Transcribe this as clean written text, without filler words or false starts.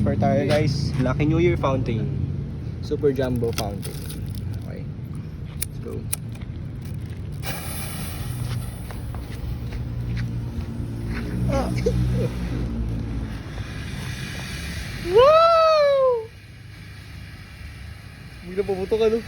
transfer tayo guys. Lucky New Year fountain. Super Jumbo fountain. Okay. Let's go. Wow! Bigla puputok ka no?